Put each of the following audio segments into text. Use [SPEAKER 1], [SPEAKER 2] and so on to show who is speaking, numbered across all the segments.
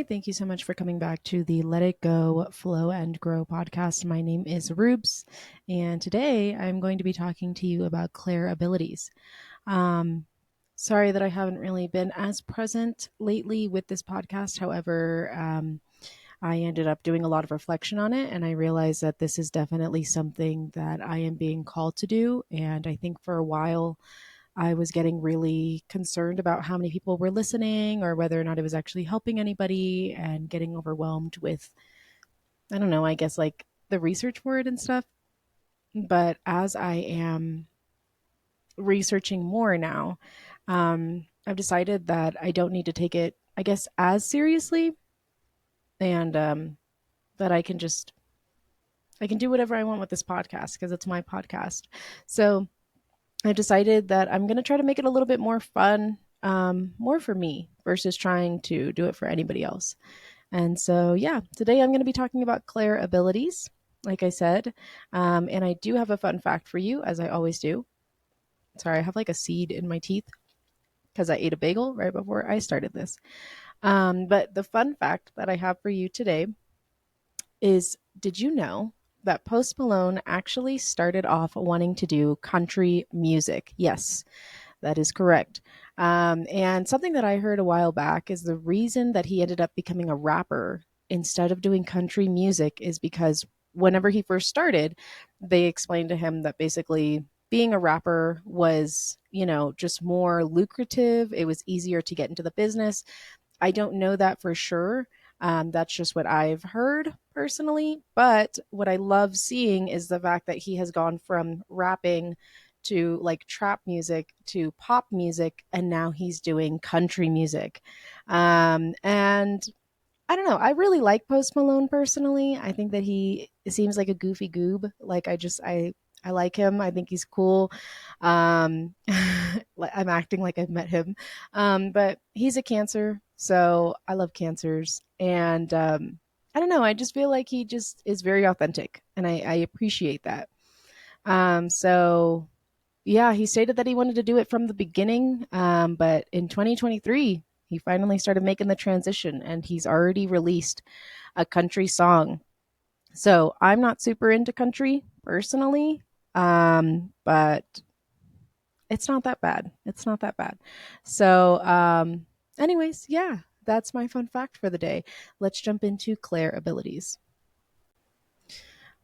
[SPEAKER 1] Hi, thank you so much for coming back to the Let It Go, Flow and Grow podcast. My name is Rubes, and today I'm going to be talking to you about Clairabilities. Um, Sorry that I haven't really been as present lately with this podcast. However, I ended up doing a lot of reflection on it, and I realized that this is definitely something that I am being called to do. And I think for a while, I was getting really concerned about how many people were listening or whether or not it was actually helping anybody and getting overwhelmed with, I don't know, I guess like the research for it and stuff. But as I am researching more now, I've decided that I don't need to take it, I guess, as seriously and that I can do whatever I want with this podcast because it's my podcast. So I decided that I'm going to try to make it a little bit more fun, more for me versus trying to do it for anybody else. And so, yeah, today I'm going to be talking about Claire abilities, like I said. And I do have a fun fact for you, as I always do. Sorry, I have like a seed in my teeth because I ate a bagel right before I started this. But the fun fact that I have for you today is, did you know that Post Malone actually started off wanting to do country music? Yes, that is correct. And something that I heard a while back is the reason that he ended up becoming a rapper instead of doing country music is because whenever he first started, they explained to him that basically being a rapper was, just more lucrative. It was easier to get into the business. I don't know that for sure. That's just what I've heard personally. But what I love seeing is the fact that he has gone from rapping to like trap music to pop music, and now he's doing country music. And I don't know. I really like Post Malone personally. I think that he seems like a goofy goob. I like him. I think he's cool. I'm acting like I've met him. But he's a Cancer, so I love Cancers. And I don't know. I just feel like he just is very authentic, and I appreciate that. So yeah, he stated that he wanted to do it from the beginning, but in 2023, he finally started making the transition, and he's already released a country song. So I'm not super into country personally, but it's not that bad. It's not that bad. So, anyways, yeah, that's my fun fact for the day. Let's jump into Claire abilities.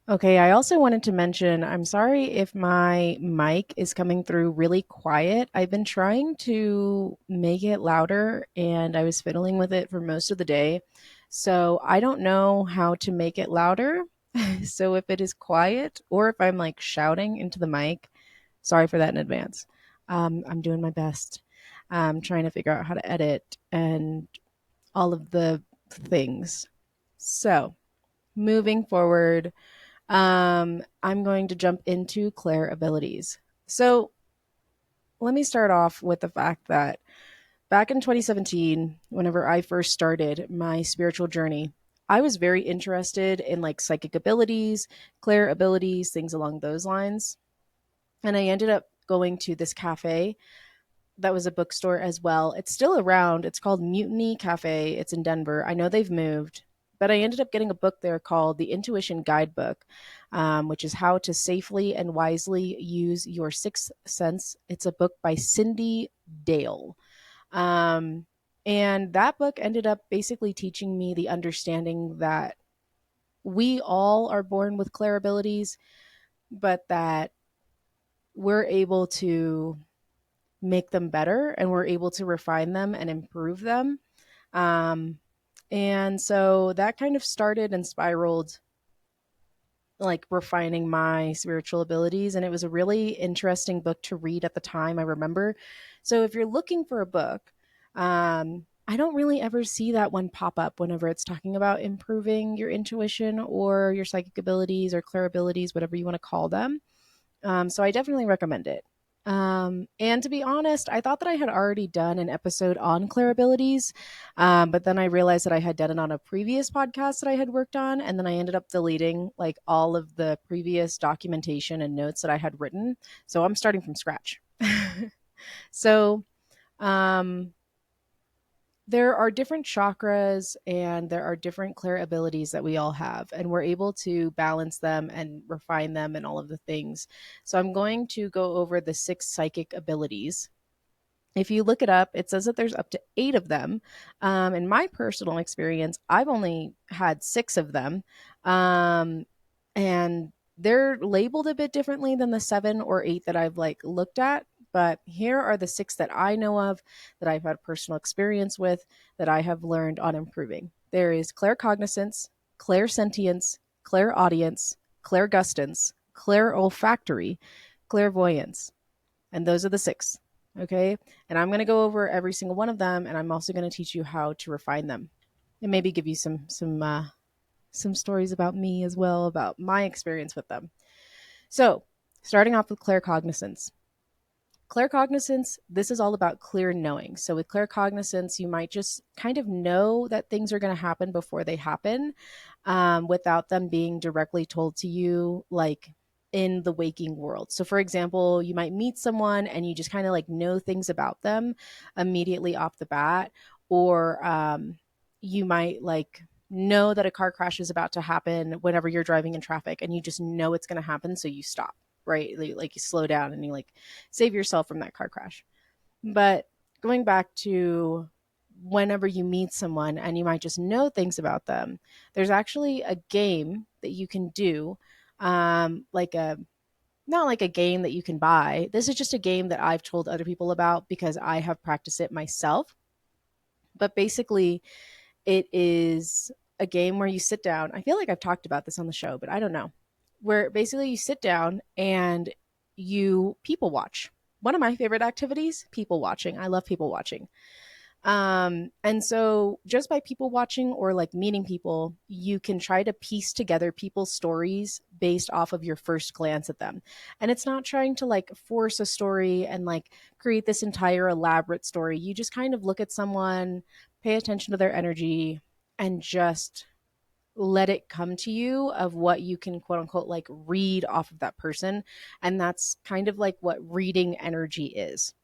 [SPEAKER 1] Okay, I also wanted to mention I'm sorry if my mic is coming through really quiet. I've been trying to make it louder and I was fiddling with it for most of the day. So I don't know how to make it louder. So if it is quiet or if I'm like shouting into the mic, sorry for that in advance. I'm doing my best. I'm trying to figure out how to edit and all of the things. So moving forward, I'm going to jump into Claire abilities. So let me start off with the fact that back in 2017, whenever I first started my spiritual journey, I was very interested in like psychic abilities, Claire abilities, things along those lines. And I ended up going to this cafe that was a bookstore as well. It's still around. It's called Mutiny Cafe. It's in Denver. I know they've moved, but I ended up getting a book there called The Intuition Guidebook, which is how to safely and wisely use your sixth sense. It's a book by Cindy Dale. Um, and that book ended up basically teaching me the understanding that we all are born with clair abilities, but that we're able to make them better and we're able to refine them and improve them. Um, and so that kind of started and spiraled like refining my spiritual abilities. And it was a really interesting book to read at the time, I remember. So if you're looking for a book, I don't really ever see that one pop up whenever it's talking about improving your intuition or your psychic abilities or clair abilities, whatever you want to call them. So I definitely recommend it. And to be honest, I thought that I had already done an episode on Clairabilities, but then I realized that I had done it on a previous podcast that I had worked on, and then I ended up deleting like all of the previous documentation and notes that I had written. So I'm starting from scratch. So, um, there are different chakras and there are different clear abilities that we all have, and we're able to balance them and refine them and all of the things. So I'm going to go over the 6 psychic abilities. If you look it up, it says that there's up to 8 of them. In my personal experience, I've only had 6 of them. Um, and they're labeled a bit differently than the 7 or 8 that I've like looked at. But here are the 6 that I know of, that I've had personal experience with, that I have learned on improving. There is claircognizance, clairsentience, clairaudience, clairgustance, clairolfactory, clairvoyance. And those are the 6. Okay. And I'm going to go over every single one of them. And I'm also going to teach you how to refine them and maybe give you some stories about me as well, about my experience with them. So starting off with claircognizance. Claircognizance, this is all about clear knowing. So with claircognizance, you might just kind of know that things are going to happen before they happen, without them being directly told to you, like in the waking world. So for example, you might meet someone and you just kind of like know things about them immediately off the bat, or you might like know that a car crash is about to happen whenever you're driving in traffic, and you just know it's going to happen, so you stop, right? Like you slow down and you like save yourself from that car crash. But going back to whenever you meet someone and you might just know things about them, there's actually a game that you can do, like a not like a game that you can buy. This is just a game that I've told other people about because I have practiced it myself. But basically, it is a game where you sit down. I feel like I've talked about this on the show, but I don't know. Where basically you sit down and you people watch. One of my favorite activities, people watching. I love people watching. And so just by people watching or like meeting people, you can try to piece together people's stories based off of your first glance at them. And it's not trying to like force a story and like create this entire elaborate story. You just kind of look at someone, pay attention to their energy, and just let it come to you of what you can quote unquote like read off of that person. And that's kind of like what reading energy is.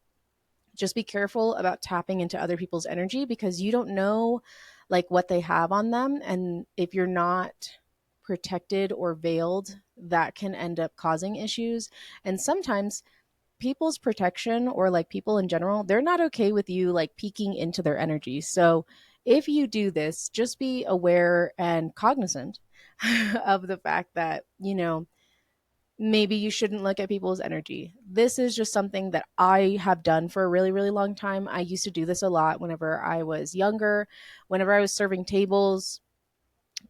[SPEAKER 1] Just be careful about tapping into other people's energy because you don't know like what they have on them, and if you're not protected or veiled, that can end up causing issues. And sometimes people's protection, or like people in general, they're not okay with you like peeking into their energy. So if you do this, just be aware and cognizant of the fact that, maybe you shouldn't look at people's energy. This is just something that I have done for a really, really long time. I used to do this a lot whenever I was younger. Whenever I was serving tables,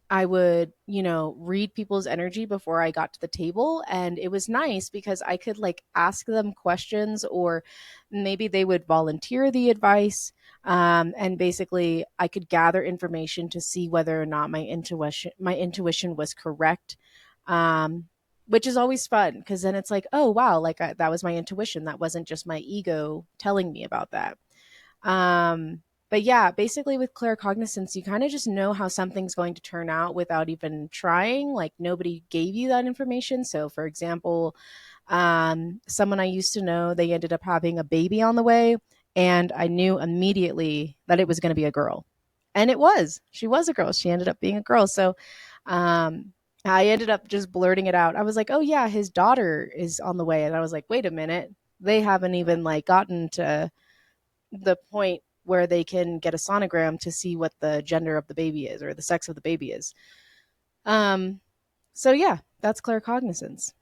[SPEAKER 1] I would, read people's energy before I got to the table. And it was nice because I could like ask them questions, or maybe they would volunteer the advice. And basically, I could gather information to see whether or not my intuition was correct. Um, which is always fun because then it's like, oh, wow, like that was my intuition. That wasn't just my ego telling me about that. But yeah, basically with claircognizance, you kind of just know how something's going to turn out without even trying. Like nobody gave you that information. So, for example, someone I used to know, they ended up having a baby on the way, and I knew immediately that it was going to be a girl. And it was. She was a girl. She ended up being a girl. So, um, I ended up just blurting it out. I was like, "Oh yeah, his daughter is on the way," and I was like, "Wait a minute, they haven't even like gotten to the point where they can get a sonogram to see what the gender of the baby is or the sex of the baby is." Um, so yeah, that's claircognizance.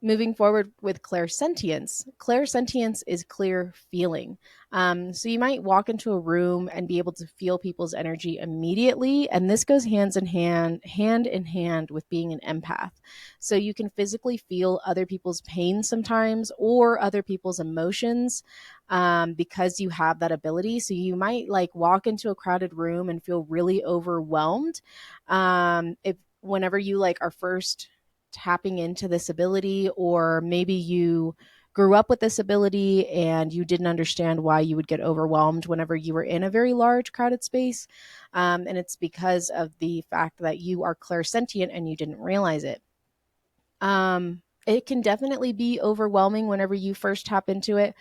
[SPEAKER 1] Moving forward with clairsentience. Clairsentience is clear feeling. So you might walk into a room and be able to feel people's energy immediately, and this goes hand in hand with being an empath. So you can physically feel other people's pain sometimes, or other people's emotions, because you have that ability. So you might like walk into a crowded room and feel really overwhelmed. If whenever you like are first tapping into this ability, or maybe you grew up with this ability and you didn't understand why you would get overwhelmed whenever you were in a very large crowded space. And it's because of the fact that you are clairsentient and you didn't realize it. It can definitely be overwhelming whenever you first tap into it.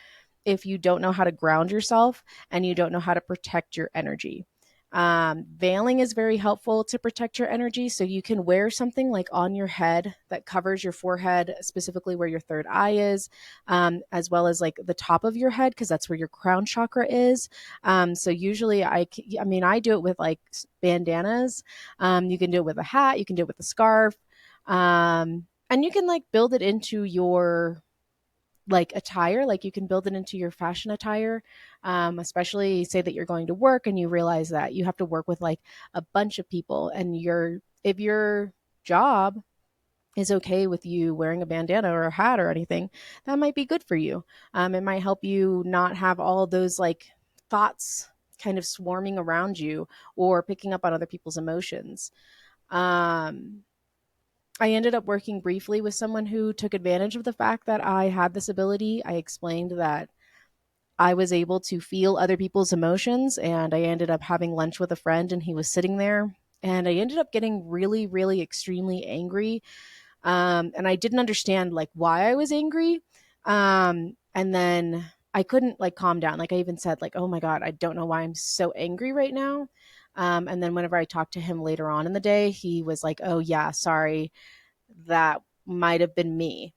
[SPEAKER 1] if you don't know how to ground yourself and you don't know how to protect your energy. Veiling is very helpful to protect your energy. So you can wear something like on your head that covers your forehead, specifically where your third eye is, as well as like the top of your head, because that's where your crown chakra is. So usually I mean, I do it with like bandanas. You can do it with a hat, you can do it with a scarf. And you can like build it into your like attire, like you can build it into your fashion attire, especially say that you're going to work and you realize that you have to work with like a bunch of people, and if your job is okay with you wearing a bandana or a hat or anything, that might be good for you. It might help you not have all those like thoughts kind of swarming around you or picking up on other people's emotions. um, I ended up working briefly with someone who took advantage of the fact that I had this ability. I explained that I was able to feel other people's emotions, and I ended up having lunch with a friend, and he was sitting there. And I ended up getting really, really extremely angry. And I didn't understand like why I was angry. And then I couldn't like calm down. Like I even said, like, oh my God, I don't know why I'm so angry right now. And then whenever I talked to him later on in the day, he was like, oh yeah, sorry, that might have been me.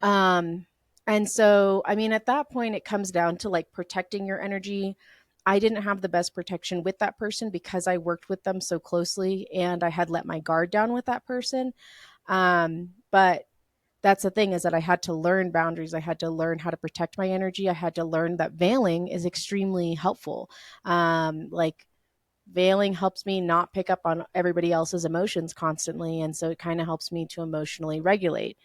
[SPEAKER 1] Um, and so, I mean, at that point, it comes down to like protecting your energy. I didn't have the best protection with that person because I worked with them so closely and I had let my guard down with that person. But that's the thing, is that I had to learn boundaries. I had to learn how to protect my energy. I had to learn that veiling is extremely helpful. Like veiling helps me not pick up on everybody else's emotions constantly. And so it kind of helps me to emotionally regulate.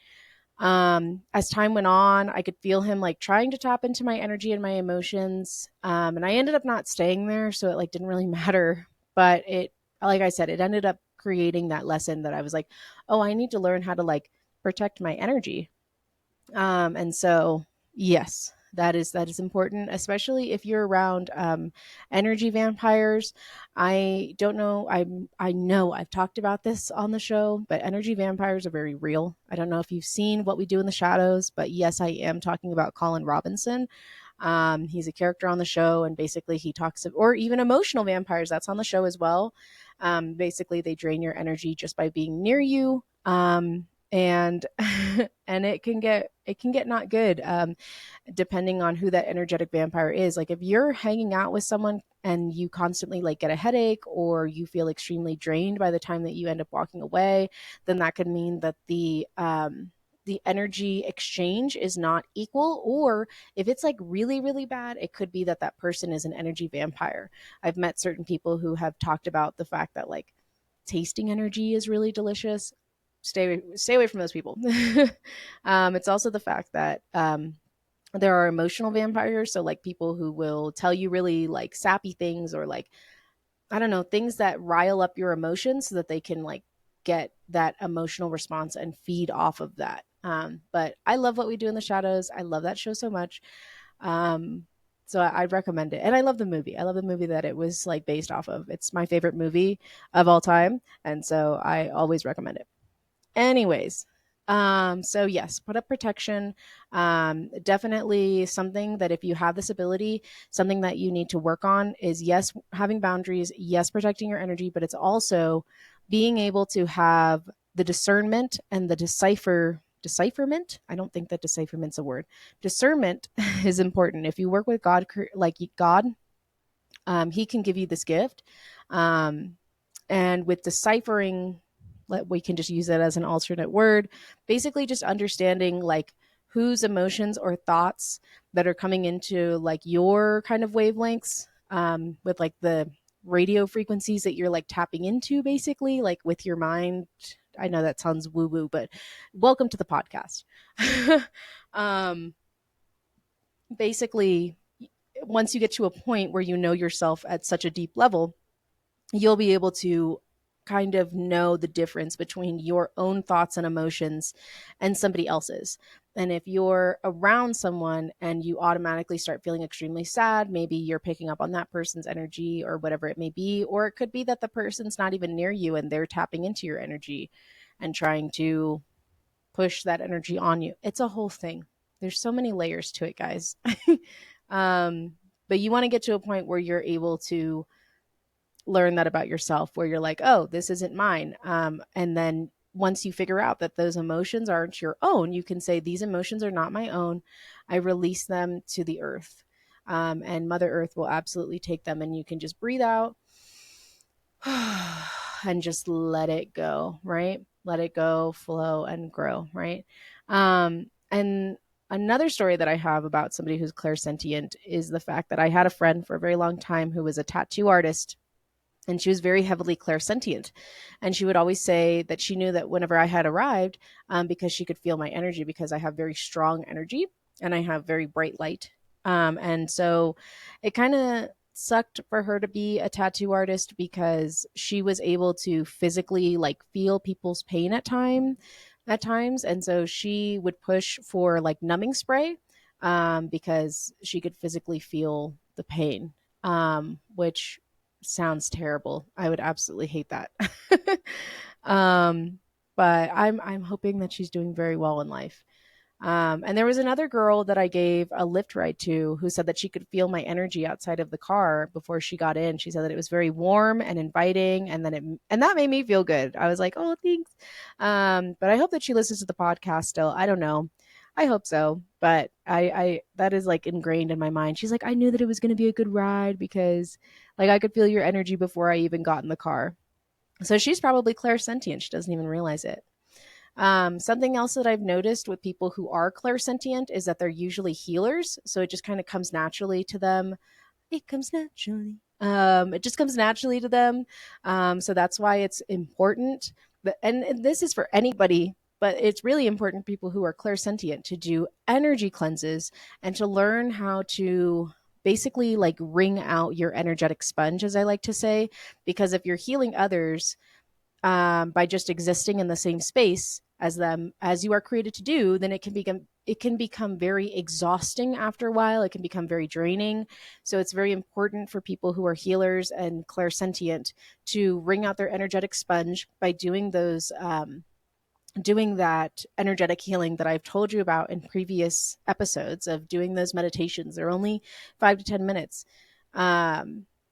[SPEAKER 1] As time went on, I could feel him like trying to tap into my energy and my emotions. And I ended up not staying there, so it like didn't really matter. But it, like I said, it ended up creating that lesson that I was like, oh, I need to learn how to like protect my energy. And so, yes, that is important, especially if you're around energy vampires. I don't know. I know I've talked about this on the show, but energy vampires are very real. I don't know if you've seen What We Do in the Shadows, but yes, I am talking about Colin Robinson. He's a character on the show, and basically he talks of, or even emotional vampires. That's on the show as well. Basically, they drain your energy just by being near you. And and it can get not good, depending on who that energetic vampire is. Like if you're hanging out with someone and you constantly like get a headache or you feel extremely drained by the time that you end up walking away, then that could mean that the energy exchange is not equal. Or if it's like really, really bad, it could be that that person is an energy vampire. I've met certain people who have talked about the fact that like tasting energy is really delicious. Stay away from those people. It's also the fact that there are emotional vampires, so like people who will tell you really like sappy things, or like, I don't know, things that rile up your emotions so that they can like get that emotional response and feed off of that. But I love What We Do in the Shadows. I love that show so much. Um, so I'd recommend it. And I love the movie. I love the movie that it was like based off of. It's my favorite movie of all time. And so I always recommend it. Anyways, so yes, put up protection. Definitely something that if you have this ability, something that you need to work on is, yes, having boundaries, yes, protecting your energy, but it's also being able to have the discernment and the decipherment. I don't think that decipherment's a word. Discernment is important. If you work with God, like God, he can give you this gift. Um, and with deciphering, we can just use that as an alternate word. Basically, just understanding like whose emotions or thoughts that are coming into like your kind of wavelengths, with like the radio frequencies that you're like tapping into, basically, like with your mind. I know that sounds woo woo, but welcome to the podcast. um, Basically, once you get to a point where you know yourself at such a deep level, you'll be able to kind of know the difference between your own thoughts and emotions and somebody else's. And if you're around someone and you automatically start feeling extremely sad, maybe you're picking up on that person's energy or whatever it may be. Or it could be that the person's not even near you and they're tapping into your energy and trying to push that energy on you. It's a whole thing. there's so many layers to it, guys. um, but you want to get to a point where you're able to learn that about yourself, where you're like, oh, this isn't mine. And then once you figure out that those emotions aren't your own, you can say, these emotions are not my own. I release them to the earth. And Mother Earth will absolutely take them. And you can just breathe out and just let it go, right? Let it go, flow, and grow, right? And another story that I have about somebody who's clairsentient is the fact that I had a friend for a very long time who was a tattoo artist, and she was very heavily clairsentient. And she would always say that she knew that whenever I had arrived, because she could feel my energy, because I have very strong energy and I have very bright light. And so it kind of sucked for her to be a tattoo artist, because she was able to physically like feel people's pain at times. And so she would push for like numbing spray, because she could physically feel the pain, which sounds terrible. I would absolutely hate that. um, but I'm hoping that she's doing very well in life. And there was another girl that I gave a lift ride to who said that she could feel my energy outside of the car before she got in. She said that it was very warm and inviting, and that made me feel good. I was like, oh, thanks. But I hope that she listens to the podcast still. I don't know. I hope so, but I that is like ingrained in my mind. She's like, I knew that it was going to be a good ride because like I could feel your energy before I even got in the car. So she's probably clairsentient. She doesn't even realize it. Something else that I've noticed with people who are clairsentient is that they're usually healers. So it just kind of comes naturally to them. It comes naturally. It just comes naturally to them. So that's why it's important. And this is for anybody, but it's really important for people who are clairsentient to do energy cleanses and to learn how to basically like wring out your energetic sponge, as I like to say. Because if you're healing others, by just existing in the same space as them as you are created to do, then it can become very exhausting after a while. It can become very draining. So it's very important for people who are healers and clairsentient to wring out their energetic sponge by doing that energetic healing that I've told you about in previous episodes of doing those meditations. They're only 5 to 10 minutes.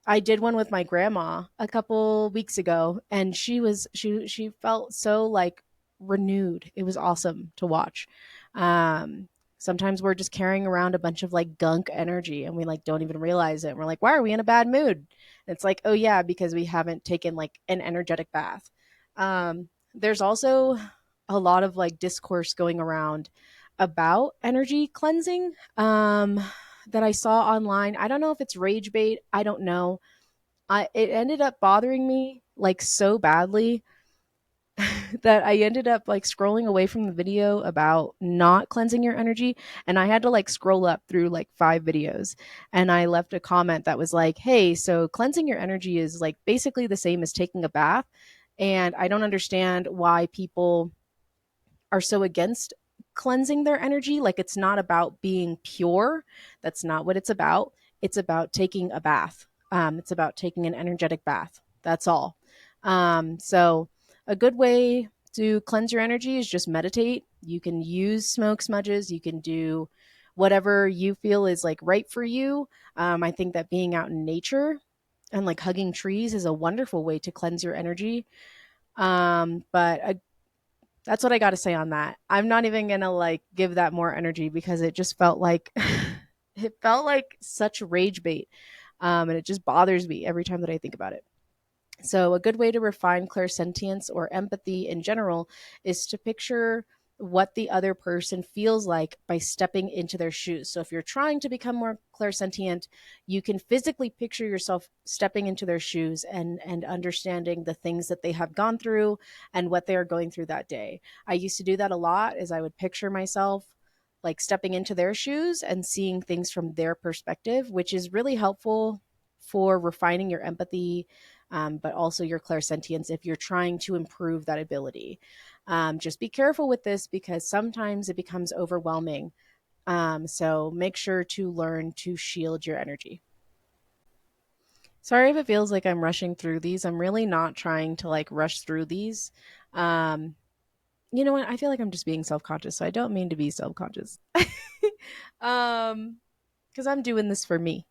[SPEAKER 1] I did one with my grandma a couple weeks ago, and she felt so like renewed. It was awesome to watch. Sometimes we're just carrying around a bunch of like gunk energy, and we like don't even realize it. And we're like, why are we in a bad mood? And it's like, oh yeah, because we haven't taken like an energetic bath. There's also a lot of like discourse going around about energy cleansing, that I saw online. I don't know if it's rage bait. I don't know. It ended up bothering me like so badly that I ended up like scrolling away from the video about not cleansing your energy. And I had to like scroll up through like 5 videos. And I left a comment that was like, hey, so cleansing your energy is like basically the same as taking a bath. And I don't understand why people are so against cleansing their energy. Like it's not about being pure. That's not what it's about. It's about taking a bath. It's about taking an energetic bath. That's all. So a good way to cleanse your energy is just meditate. You can use smoke smudges. You can do whatever you feel is like right for you. I think that being out in nature and like hugging trees is a wonderful way to cleanse your energy. But that's what I got to say on that. I'm not even going to like give that more energy because it just felt like it felt like such rage bait. And it just bothers me every time that I think about it. So, a good way to refine clairsentience or empathy in general is to picture what the other person feels like by stepping into their shoes. So, if you're trying to become more clairsentient, you can physically picture yourself stepping into their shoes and understanding the things that they have gone through and what they are going through that day. I used to do that a lot, as I would picture myself like stepping into their shoes and seeing things from their perspective, which is really helpful for refining your empathy, but also your clairsentience if you're trying to improve that ability. Just be careful with this because sometimes it becomes overwhelming. So make sure to learn to shield your energy. Sorry if it feels like I'm rushing through these. I'm really not trying to like rush through these. Um, you know what? I feel like I'm just being self conscious, so I don't mean to be self conscious. um, because I'm doing this for me.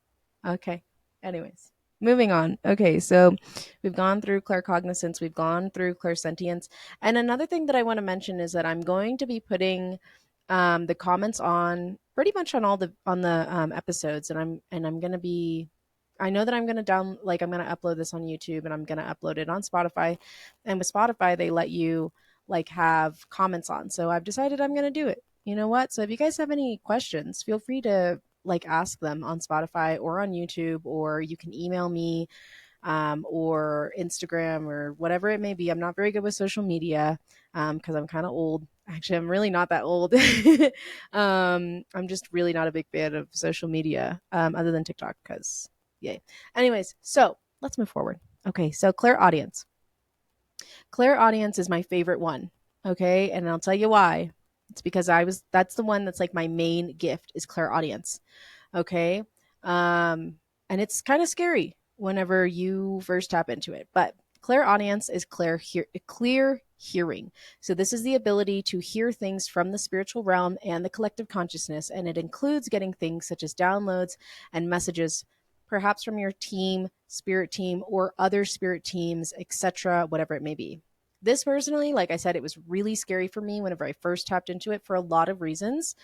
[SPEAKER 1] Okay. Anyways, moving on. Okay, so we've gone through claircognizance, we've gone through clairsentience, and another thing that I want to mention is that I'm going to be putting the comments on pretty much on all the episodes, and I'm gonna be. I know that I'm gonna I'm gonna upload this on YouTube and I'm gonna upload it on Spotify, and with Spotify they let you like have comments on. So I've decided I'm gonna do it. You know what? So if you guys have any questions, feel free to like ask them on Spotify or on YouTube, or you can email me or Instagram or whatever it may be. I'm not very good with social media because I'm kind of old. Actually, I'm really not that old. I'm just really not a big fan of social media other than TikTok because, yay. Anyways, so let's move forward. Okay, so clairaudience. Clairaudience is my favorite one. Okay, and I'll tell you why. It's because that's the one that's like my main gift is clairaudience. Okay. Um, and it's kind of scary whenever you first tap into it. But clairaudience is clear hearing. So this is the ability to hear things from the spiritual realm and the collective consciousness, and it includes getting things such as downloads and messages, perhaps from your team, spirit team, or other spirit teams, etc., whatever it may be. This personally, like I said, it was really scary for me whenever I first tapped into it for a lot of reasons.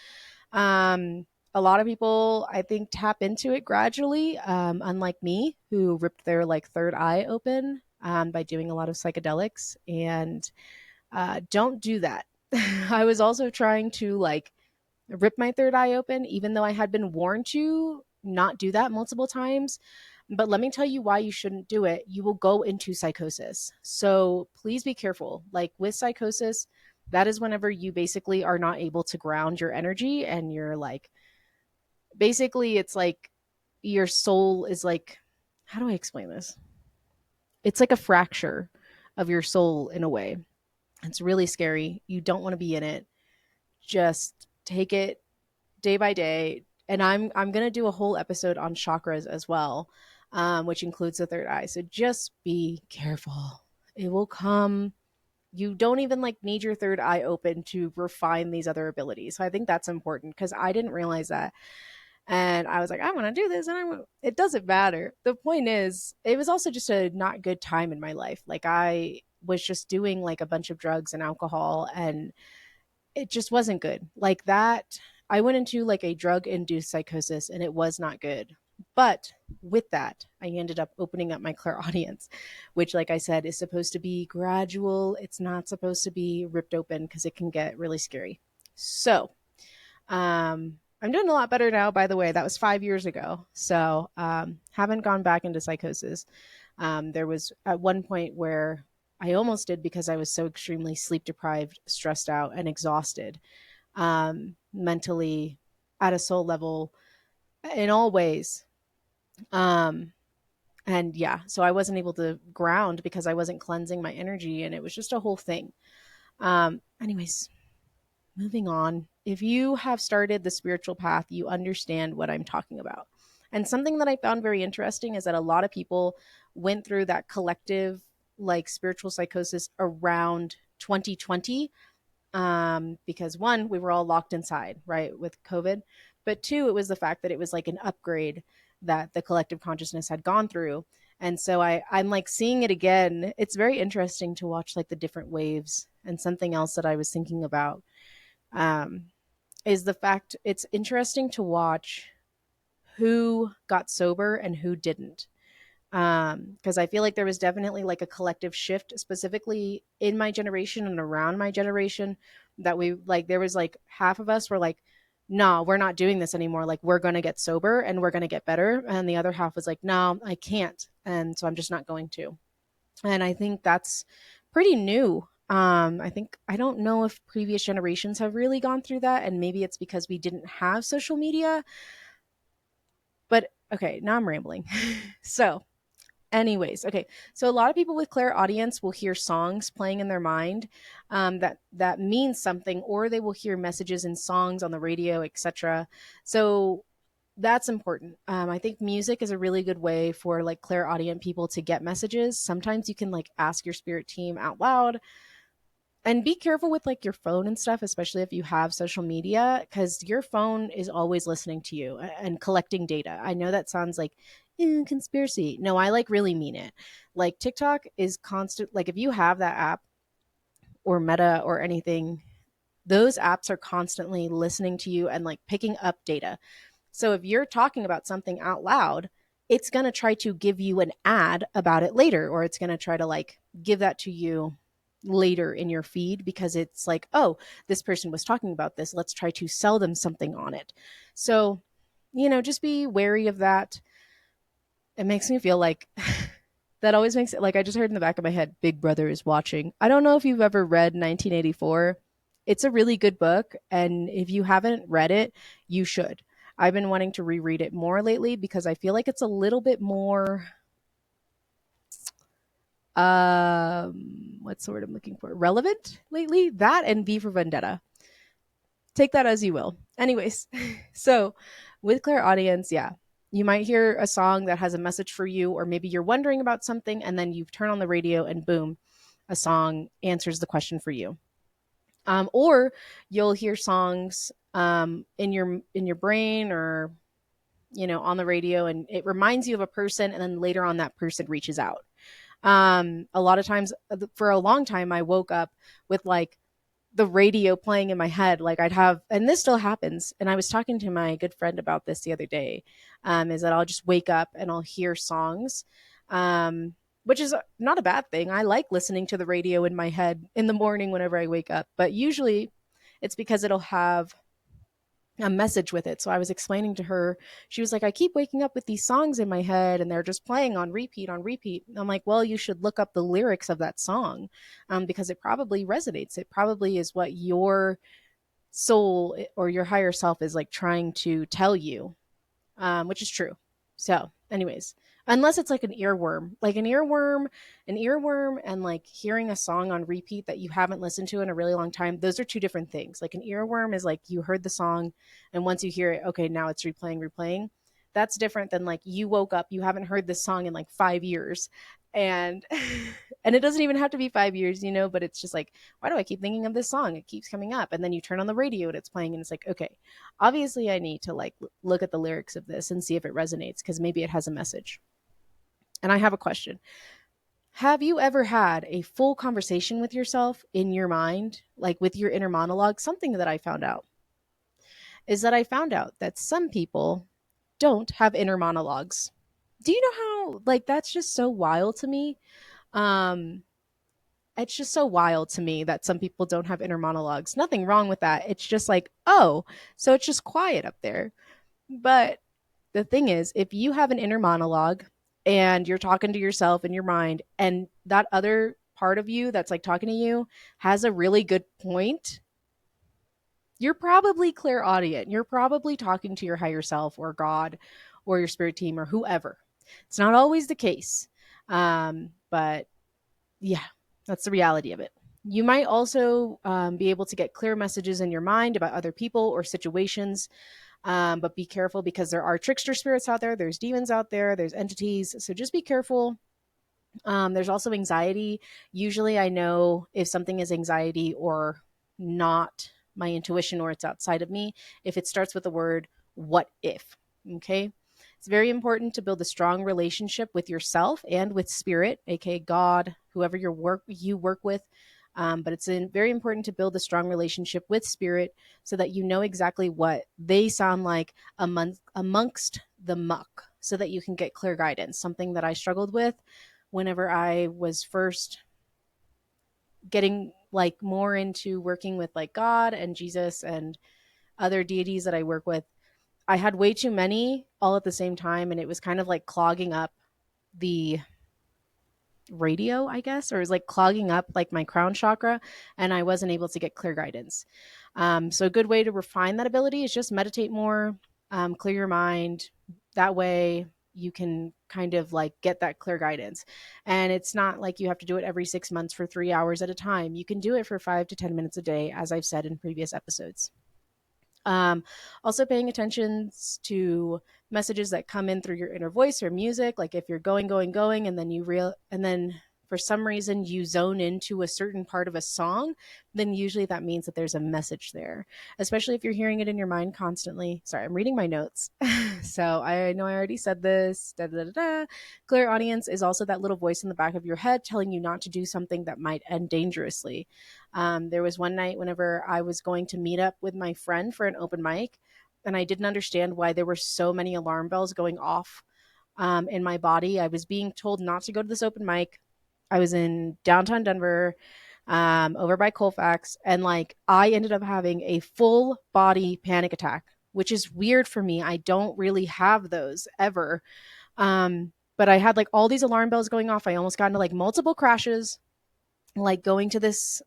[SPEAKER 1] Um, a lot of people, I think, tap into it gradually, unlike me, who ripped their like third eye open by doing a lot of psychedelics. And don't do that. I was also trying to like rip my third eye open, even though I had been warned to not do that multiple times. But let me tell you why you shouldn't do it. You will go into psychosis. So please be careful. Like with psychosis, that is whenever you basically are not able to ground your energy and you're like, basically, it's like your soul is like, how do I explain this? It's like a fracture of your soul in a way. It's really scary. You don't want to be in it. Just take it day by day. And I'm gonna do a whole episode on chakras as well, which includes the third eye. So just be careful. It will come. You don't even like need your third eye open to refine these other abilities. So I think that's important because I didn't realize that. And I was like, I want to do this, and it doesn't matter. The point is, it was also just a not good time in my life. Like I was just doing like a bunch of drugs and alcohol, and it just wasn't good. Like that, I went into like a drug induced psychosis and it was not good. But with that, I ended up opening up my clairaudience, which, like I said, is supposed to be gradual. It's not supposed to be ripped open because it can get really scary. So, I'm doing a lot better now, by the way. That was 5 years ago. So, haven't gone back into psychosis. There was at one point where I almost did because I was so extremely sleep deprived, stressed out, and exhausted mentally at a soul level in all ways. Um, and yeah, so I wasn't able to ground because I wasn't cleansing my energy, and it was just a whole thing. Anyways, moving on. If you have started the spiritual path, you understand what I'm talking about. And something that I found very interesting is that a lot of people went through that collective, like spiritual psychosis around 2020 because one, we were all locked inside, right, with COVID, but two, it was the fact that it was like an upgrade that the collective consciousness had gone through. And so I'm like seeing it again. It's very interesting to watch like the different waves. And something else that I was thinking about um, is the fact it's interesting to watch who got sober and who didn't, because I feel like there was definitely like a collective shift specifically in my generation and around my generation that we like there was like half of us were like, no, we're not doing this anymore, like we're going to get sober and we're going to get better, and the other half was like, no, I can't, and so I'm just not going to. And I think that's pretty new. I think I don't know if previous generations have really gone through that, and maybe it's because we didn't have social media. But okay, now I'm rambling. So anyways, okay, so a lot of people with clairaudience will hear songs playing in their mind that means something, or they will hear messages in songs on the radio, etc. So that's important. I think music is a really good way for like clairaudient people to get messages. Sometimes you can like ask your spirit team out loud, And be careful with like your phone and stuff, especially if you have social media, because your phone is always listening to you and collecting data. I know that sounds like conspiracy. No, I like really mean it. Like TikTok is constant. Like if you have that app or Meta or anything, those apps are constantly listening to you and like picking up data. So if you're talking about something out loud, it's going to try to give you an ad about it later, or it's going to try to like give that to you later in your feed because it's like, oh, this person was talking about this. Let's try to sell them something on it. So, just be wary of that. It makes me feel like that always makes it like I just heard in the back of my head, Big Brother is watching. I don't know if you've ever read 1984. It's a really good book. And if you haven't read it, you should. I've been wanting to reread it more lately because I feel like it's a little bit more, what's the word I'm looking for? Relevant lately. That and V for Vendetta. Take that as you will. Anyways, so with Claire Audience, yeah, you might hear a song that has a message for you, or maybe you're wondering about something, and then you turn on the radio, and boom, a song answers the question for you. Or you'll hear songs in your brain, or on the radio, and it reminds you of a person, and then later on that person reaches out. A lot of times, for a long time, I woke up with like the radio playing in my head. Like I'd have, and this still happens. And I was talking to my good friend about this the other day. Is that I'll just wake up and I'll hear songs, which is not a bad thing. I like listening to the radio in my head in the morning whenever I wake up, but usually it's because it'll have a message with it. So I was explaining to her, she was like, I keep waking up with these songs in my head and they're just playing on repeat, on repeat. I'm like, well, you should look up the lyrics of that song, because it probably resonates. It probably is what your soul or your higher self is like trying to tell you, which is true. So, anyways, unless it's like an earworm, and like hearing a song on repeat that you haven't listened to in a really long time, those are two different things. Like an earworm is like you heard the song, and once you hear it, okay, now it's replaying. That's different than like you woke up, you haven't heard this song in like 5 years, and and it doesn't even have to be 5 years, but it's just like, why do I keep thinking of this song? It keeps coming up, and then you turn on the radio and it's playing, and it's like, okay, obviously I need to like look at the lyrics of this and see if it resonates because maybe it has a message. And I have a question. Have you ever had a full conversation with yourself in your mind, like with your inner monologue? Something that I found out is that I found out that some people don't have inner monologues. Do you know how, like, that's just so wild to me? Um, it's just so wild to me that some people don't have inner monologues. Nothing wrong with that. It's just like, oh, so it's just quiet up there. But the thing is, if you have an inner monologue and you're talking to yourself in your mind, and that other part of you that's like talking to you has a really good point, you're probably clairaudient. You're probably talking to your higher self or God or your spirit team or whoever. It's not always the case. But yeah, that's the reality of it. You might also be able to get clear messages in your mind about other people or situations, but be careful because there are trickster spirits out there, there's demons out there, there's entities. So just be careful. There's also anxiety. Usually, I know if something is anxiety or not my intuition or it's outside of me, if it starts with the word what if. Okay. It's very important to build a strong relationship with yourself and with spirit, aka God, whoever you work with. But it's very important to build a strong relationship with spirit so that you know exactly what they sound like amongst the muck, so that you can get clear guidance. Something that I struggled with whenever I was first getting like more into working with like God and Jesus and other deities that I work with. I had way too many all at the same time, and it was kind of like clogging up the radio, I guess, or it was like clogging up like my crown chakra, and I wasn't able to get clear guidance. So a good way to refine that ability is just meditate more, clear your mind. That way you can kind of like get that clear guidance. And it's not like you have to do it every 6 months for 3 hours at a time. You can do it for 5 to 10 minutes a day, as I've said in previous episodes. Um, Also, paying attention to messages that come in through your inner voice or music, like if you're going, and then for some reason you zone into a certain part of a song, then usually that means that there's a message there, especially if you're hearing it in your mind constantly. Sorry, I'm reading my notes. So I know I already said this. Da, da, da, da. Clear audience is also that little voice in the back of your head telling you not to do something that might end dangerously. There was one night whenever I was going to meet up with my friend for an open mic, and I didn't understand why there were so many alarm bells going off in my body. I was being told not to go to this open mic. I was in downtown Denver, over by Colfax, and like I ended up having a full body panic attack, which is weird for me. I don't really have those ever. But I had like all these alarm bells going off. I almost got into like multiple crashes, like going to this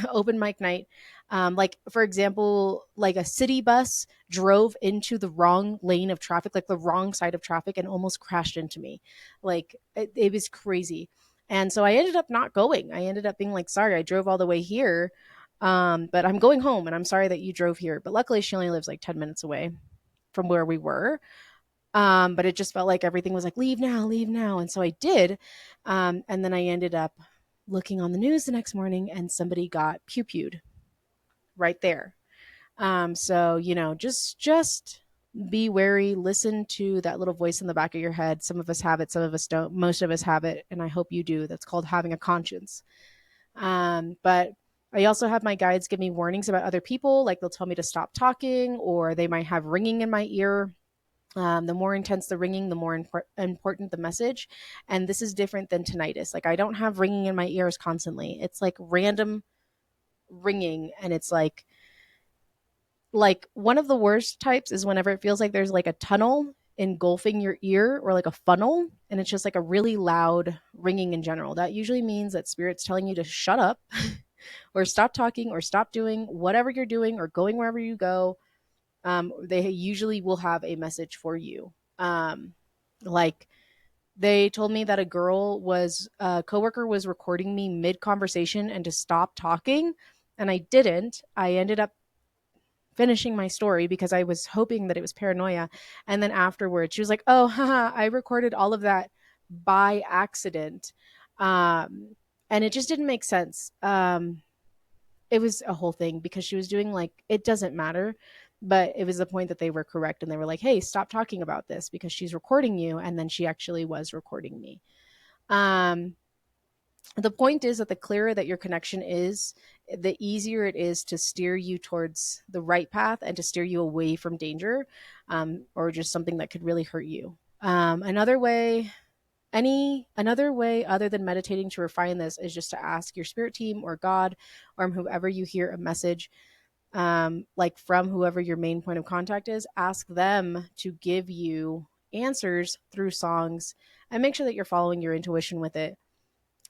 [SPEAKER 1] open mic night. Like for example, like a city bus drove into the wrong lane of traffic, like the wrong side of traffic, and almost crashed into me. Like it was crazy. And so I ended up not going. I ended up being like, sorry, I drove all the way here. But I'm going home and I'm sorry that you drove here. But luckily she only lives like 10 minutes away from where we were. But it just felt like everything was like, leave now, leave now. And so I did. And then I ended up looking on the news the next morning and somebody got pew-pewed right there. So, just be wary, listen to that little voice in the back of your head. Some of us have it, some of us don't. Most of us have it, and I hope you do. That's called having a conscience. But I also have my guides give me warnings about other people, like they'll tell me to stop talking, or they might have ringing in my ear. The more intense the ringing, the more important the message. And this is different than tinnitus. Like I don't have ringing in my ears constantly. It's like random ringing, and it's like one of the worst types is whenever it feels like there's like a tunnel engulfing your ear, or like a funnel, and it's just like a really loud ringing in general. That usually means that spirit's telling you to shut up or stop talking or stop doing whatever you're doing or going wherever you go. They usually will have a message for you. Like they told me that a coworker was recording me mid conversation and to stop talking, and I didn't. I ended up finishing my story because I was hoping that it was paranoia. And then afterwards, she was like, "Oh, haha, I recorded all of that by accident." Um, and it just didn't make sense. It was a whole thing because she was doing like, it doesn't matter, but it was the point that they were correct, and they were like, hey, stop talking about this because she's recording you. And then she actually was recording me. um the point is that the clearer that your connection is, the easier it is to steer you towards the right path and to steer you away from danger, or just something that could really hurt you. Another way other than meditating to refine this is just to ask your spirit team or God, or whoever you hear a message, like from whoever your main point of contact is, ask them to give you answers through songs, and make sure that you're following your intuition with it.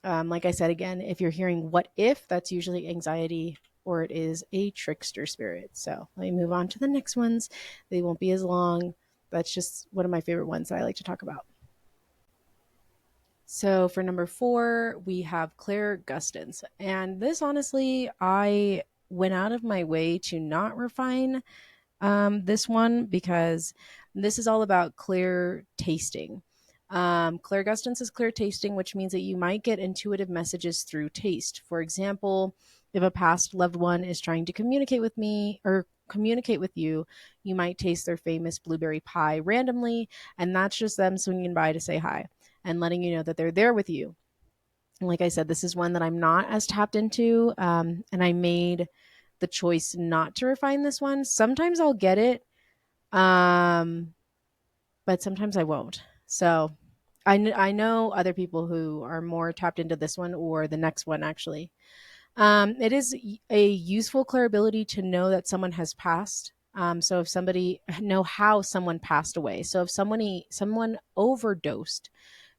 [SPEAKER 1] Like I said, again, if you're hearing what if, that's usually anxiety, or it is a trickster spirit. So let me move on to the next ones. They won't be as long. That's just one of my favorite ones that I like to talk about. So for number 4, we have Claire Gustins. And this, honestly, I went out of my way to not refine this one because this is all about clear tasting. Claire Gustins is clear tasting, which means that you might get intuitive messages through taste. For example, if a past loved one is trying to communicate with me or communicate with you, you might taste their famous blueberry pie randomly, and that's just them swinging by to say hi and letting you know that they're there with you. And like I said, this is one that I'm not as tapped into, and I made the choice not to refine this one. Sometimes I'll get it, um, but sometimes I won't. So I know other people who are more tapped into this one or the next one, actually. It is a useful clairability to know that someone has passed. So if somebody know how someone passed away. So if someone overdosed,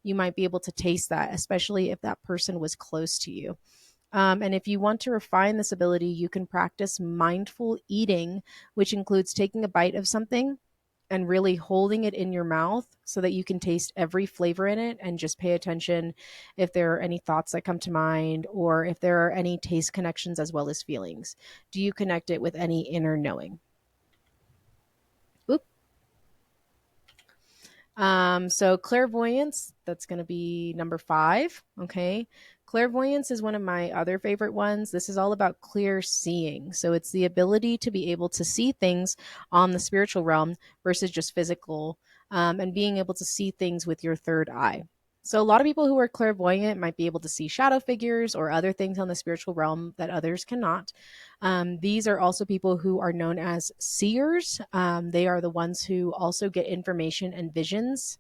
[SPEAKER 1] you might be able to taste that, especially if that person was close to you. And if you want to refine this ability, you can practice mindful eating, which includes taking a bite of something and really holding it in your mouth so that you can taste every flavor in it and just pay attention if there are any thoughts that come to mind or if there are any taste connections as well as feelings. Do you connect it with any inner knowing? Oop. So clairvoyance, that's going to be number 5. Okay. Clairvoyance is one of my other favorite ones. This is all about clear seeing. So it's the ability to be able to see things on the spiritual realm versus just physical, and being able to see things with your third eye. So a lot of people who are clairvoyant might be able to see shadow figures or other things on the spiritual realm that others cannot. These are also people who are known as seers. They are the ones who also get information and visions,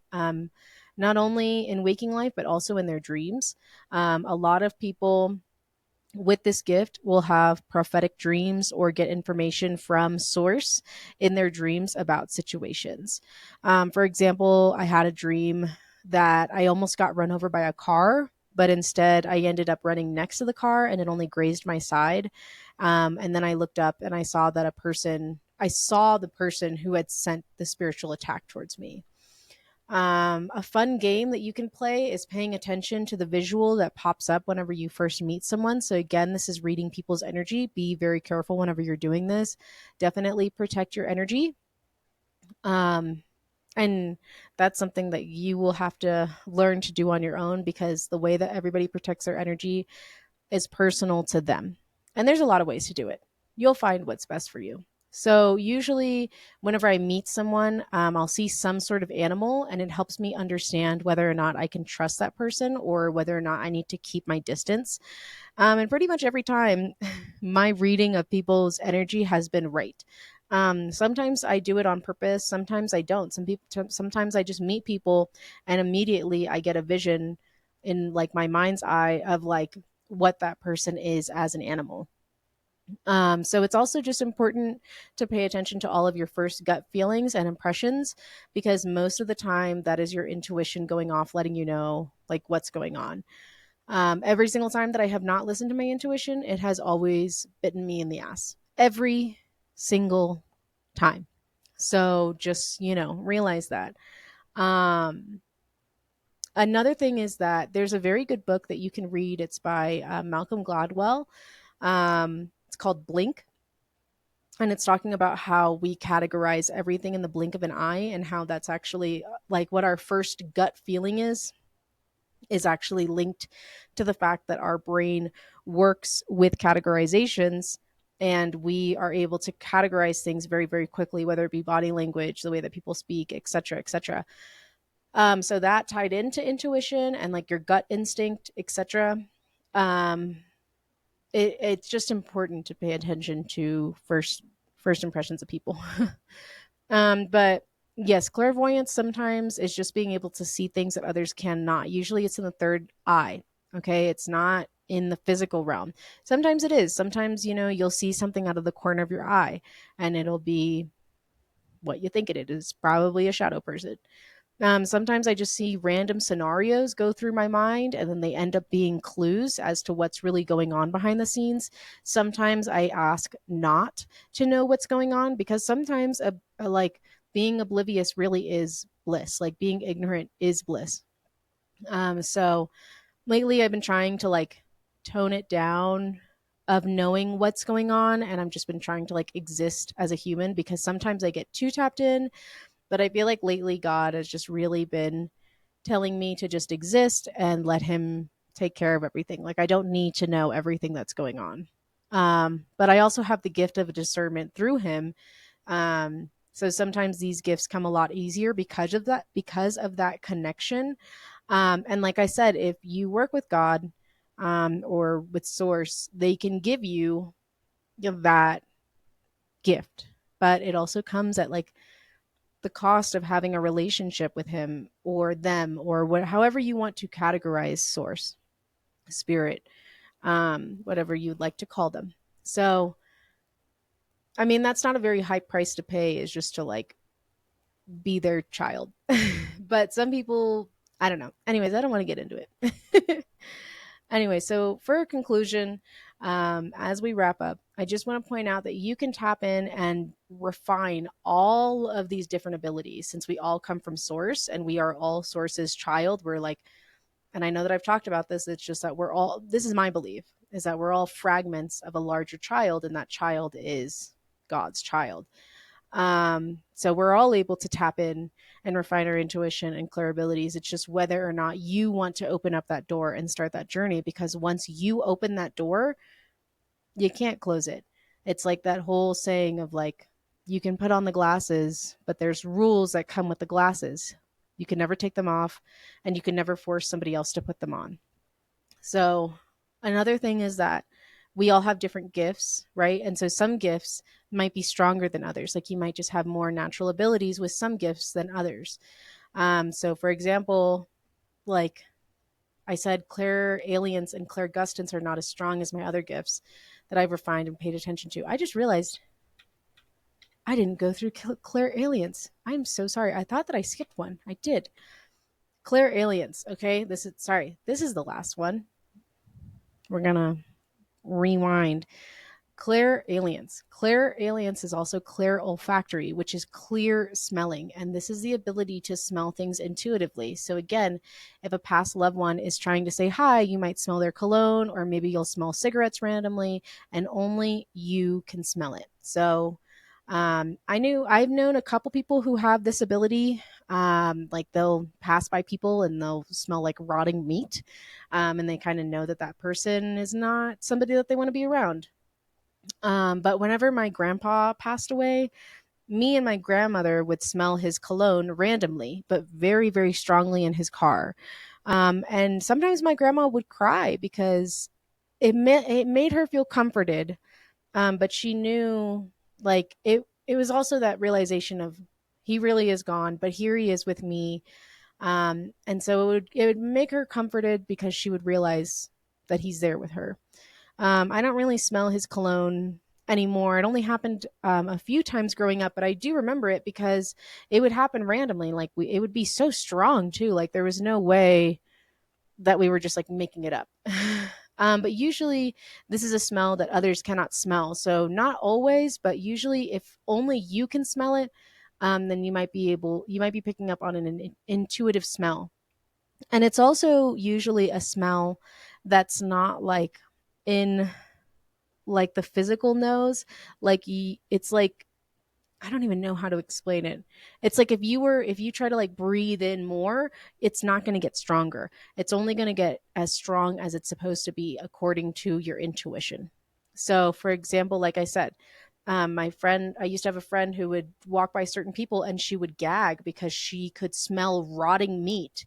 [SPEAKER 1] not only in waking life, but also in their dreams. A lot of people with this gift will have prophetic dreams or get information from source in their dreams about situations. For example, I had a dream that I almost got run over by a car, but instead I ended up running next to the car and it only grazed my side. And then I looked up and I saw that I saw the person who had sent the spiritual attack towards me. A fun game that you can play is paying attention to the visual that pops up whenever you first meet someone. So, again, this is reading people's energy. Be very careful whenever you're doing this. Definitely protect your energy. Um, and that's something that you will have to learn to do on your own because the way that everybody protects their energy is personal to them. And there's a lot of ways to do it. You'll find what's best for you. So, usually, whenever I meet someone, I'll see some sort of animal, and it helps me understand whether or not I can trust that person or whether or not I need to keep my distance. And pretty much every time, my reading of people's energy has been right. Sometimes I do it on purpose. Sometimes I don't. Sometimes I just meet people, and immediately I get a vision in like my mind's eye of like what that person is as an animal. So it's also just important to pay attention to all of your first gut feelings and impressions because most of the time that is your intuition going off, letting you know like what's going on. Every single time that I have not listened to my intuition, it has always bitten me in the ass. Every single time. So just, realize that. Um, Another thing is that there's a very good book that you can read. It's by Malcolm Gladwell. It's called Blink, and it's talking about how we categorize everything in the blink of an eye and how that's actually like what our first gut feeling is actually linked to the fact that our brain works with categorizations and we are able to categorize things very very quickly, whether it be body language, the way that people speak, etc., etc. So that tied into intuition and like your gut instinct, etc. um it's just important to pay attention to first impressions of people. But yes, clairvoyance sometimes is just being able to see things that others cannot. Usually it's in the third eye. Okay. It's not in the physical realm. Sometimes it is. Sometimes, you'll see something out of the corner of your eye and it'll be what you think it is, probably a shadow person. Sometimes I just see random scenarios go through my mind and then they end up being clues as to what's really going on behind the scenes. Sometimes I ask not to know what's going on because sometimes like being oblivious really is bliss. Like being ignorant is bliss. So lately I've been trying to like tone it down of knowing what's going on and I've just been trying to like exist as a human because sometimes I get too tapped in, but I feel like lately God has just really been telling me to just exist and let him take care of everything. Like I don't need to know everything that's going on. But I also have the gift of discernment through him. So sometimes these gifts come a lot easier because of that connection. And like I said, if you work with God or with Source, they can give you that gift. But it also comes at like the cost of having a relationship with him or them or however you want to categorize source, spirit, whatever you'd like to call them. So, I mean, that's not a very high price to pay, is just to like be their child. But some people, I don't know. Anyways, I don't want to get into it. Anyway, so for a conclusion, as we wrap up, I just want to point out that you can tap in and refine all of these different abilities since we all come from source and we are all source's child. We're like, and I know that I've talked about this, it's just that this is my belief, is that we're all fragments of a larger child and that child is God's child. So we're all able to tap in and refine our intuition and clairabilities. It's just whether or not you want to open up that door and start that journey, because once you open that door, you can't close it. It's like that whole saying of like, you can put on the glasses, but there's rules that come with the glasses. You can never take them off, and you can never force somebody else to put them on. So, another thing is that we all have different gifts, right? And so some gifts might be stronger than others. Like you might just have more natural abilities with some gifts than others. So, for example, like I said, clairalience and clairgustance are not as strong as my other gifts that I've refined and paid attention to. I just realized I didn't go through clairalience. I'm so sorry. I thought that I skipped one. I did. Clairalience. Okay, this is the last one. We're gonna rewind. Clairalience. Clairalience is also clear olfactory, which is clear smelling. And this is the ability to smell things intuitively. So, again, if a past loved one is trying to say hi, you might smell their cologne, or maybe you'll smell cigarettes randomly, and only you can smell it. So, I've known a couple people who have this ability. Like they'll pass by people and they'll smell like rotting meat. And they kind of know that that person is not somebody that they want to be around. But whenever my grandpa passed away, me and my grandmother would smell his cologne randomly, but very, very strongly in his car. And sometimes my grandma would cry because it made her feel comforted. But she knew, like, it was also that realization of he really is gone, but here he is with me. And so it would make her comforted because she would realize that he's there with her. I don't really smell his cologne anymore. It only happened a few times growing up, but I do remember it because it would happen randomly. Like it would be so strong too. Like there was no way that we were just like making it up. But usually this is a smell that others cannot smell. So not always, but usually if only you can smell it, then you might be picking up on an intuitive smell. And it's also usually a smell that's not like in like the physical nose, like it's like I don't even know how to explain it. It's like if you try to like breathe in more, it's not going to get stronger. It's only going to get as strong as it's supposed to be according to your intuition. So, for example, like I said, I used to have a friend who would walk by certain people and she would gag because she could smell rotting meat.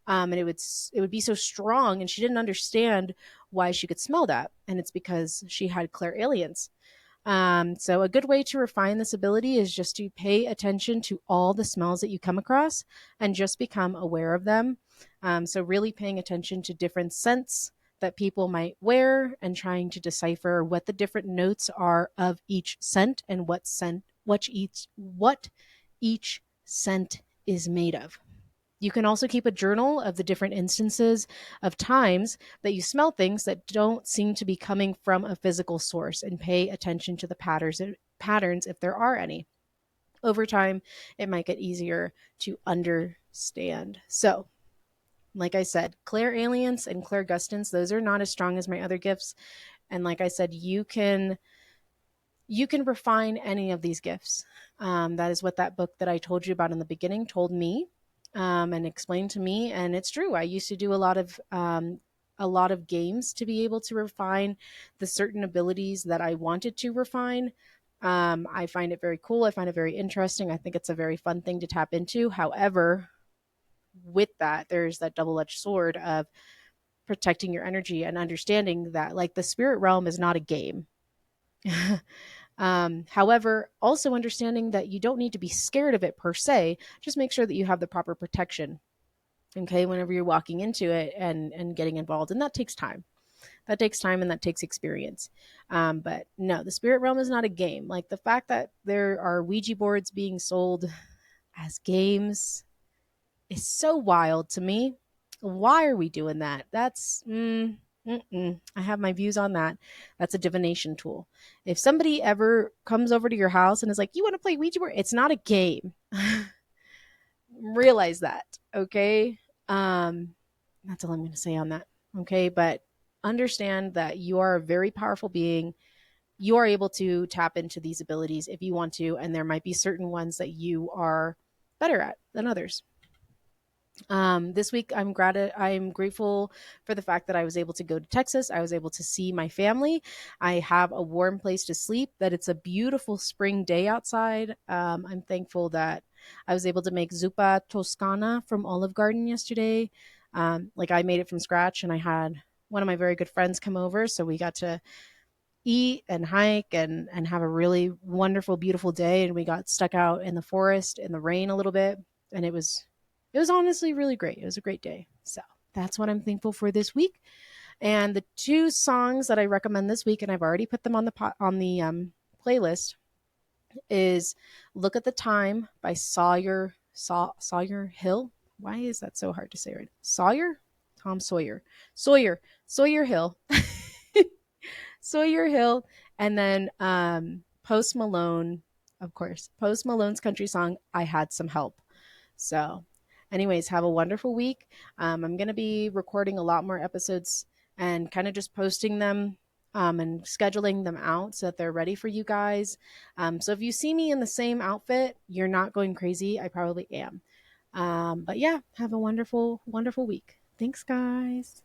[SPEAKER 1] And it would be so strong, and she didn't understand why she could smell that, and it's because she had clairalience. So, a good way to refine this ability is just to pay attention to all the smells that you come across and just become aware of them. So, really paying attention to different scents that people might wear and trying to decipher what the different notes are of each scent and what each scent is made of. You can also keep a journal of the different instances of times that you smell things that don't seem to be coming from a physical source, and pay attention to the patterns if there are any. Over time, it might get easier to understand. So, like I said, clairalience and clairgustance, those are not as strong as my other gifts. And like I said, you can refine any of these gifts. That is what that book that I told you about in the beginning told me, and explained to me. And it's true. I used to do a lot of games to be able to refine the certain abilities that I wanted to refine. I find it very cool. I find it very interesting. I think it's a very fun thing to tap into. However, with that, there's that double edged sword of protecting your energy and understanding that, like, the spirit realm is not a game. However, also understanding that you don't need to be scared of it per se. Just make sure that you have the proper protection. Okay, whenever you're walking into it and getting involved, and that takes time. That takes time and that takes experience. But no, the spirit realm is not a game. Like the fact that there are Ouija boards being sold as games is so wild to me. Why are we doing that? I have my views on that. That's a divination tool. If somebody ever comes over to your house and is like, "You want to play Ouija board?" It's not a game. Realize that, okay? Um, that's all I'm going to say on that, okay? But understand that you are a very powerful being. you are able to tap into these abilities if you want to, and there might be certain ones that you are better at than others. This week, I'm grateful for the fact that I was able to go to Texas. I was able to see my family. I have a warm place to sleep. That it's a beautiful spring day outside. I'm thankful that I was able to make zuppa toscana from Olive Garden yesterday. Like I made it from scratch, and I had one of my very good friends come over, so we got to eat and hike and have a really wonderful, beautiful day. And we got stuck out in the forest in the rain a little bit, and it was honestly really great. It was a great day. So that's what I'm thankful for this week. And the two songs that I recommend this week, and I've already put them on the playlist, is "Look at the Time" by Sawyer Hill. Why is that so hard to say right? Sawyer, Tom Sawyer, Sawyer Hill, Sawyer Hill, and then Post Malone, of course, Post Malone's country song "I Had Some Help." So, anyways, have a wonderful week. I'm going to be recording a lot more episodes and kind of just posting them and scheduling them out so that they're ready for you guys. So, if you see me in the same outfit, you're not going crazy. I probably am. But yeah, have a wonderful, wonderful week. Thanks, guys.